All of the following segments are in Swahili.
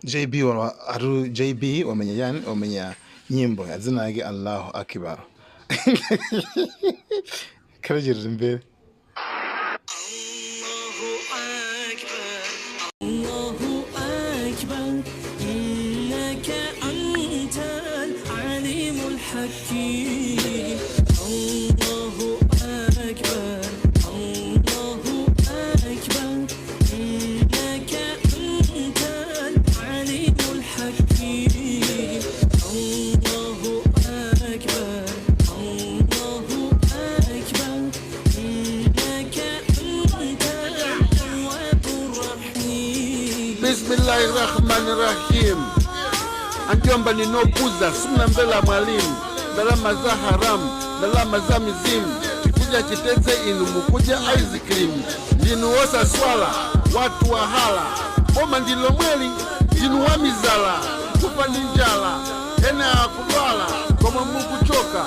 JB wamenya nyimbo yazina yake Allahu Akbar. Karajir imbere. Allahu Akbar innaka antal alimul hakim. Allahu Akbar Allahu Akbar innaka antal alimul hakim. Allahu Akbar Allahu Akbar innaka antal tawwabur rahim. Bismillahirrahmanirrahim. Angiomba ninokuza suna mbela mwalimu, dalama za haramu, dalama za mizimu, kikuja kiteze inu mukuja ice cream. Jinuosa swala, watu wa hala, oma ndilo mweli, jinuwa mizala, kufa ninjala, ena akubala, koma mungu choka,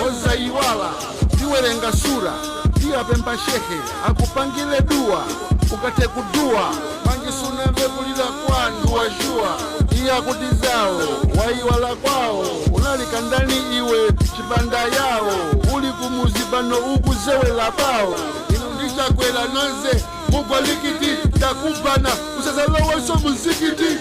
oza iwala, diwerenga sura, dia pemba shehe, akupangile dua, ukate kudua, mangi sunembe kulila kwa nduwa shua, iya kutizao, waiwala kwao, unalika ndani iwe chibanda yao, uli kumuzibano ukuzewe labao, inundisha kwela nonze, mugwa likiti, takubana, usasalowa so muzikiti.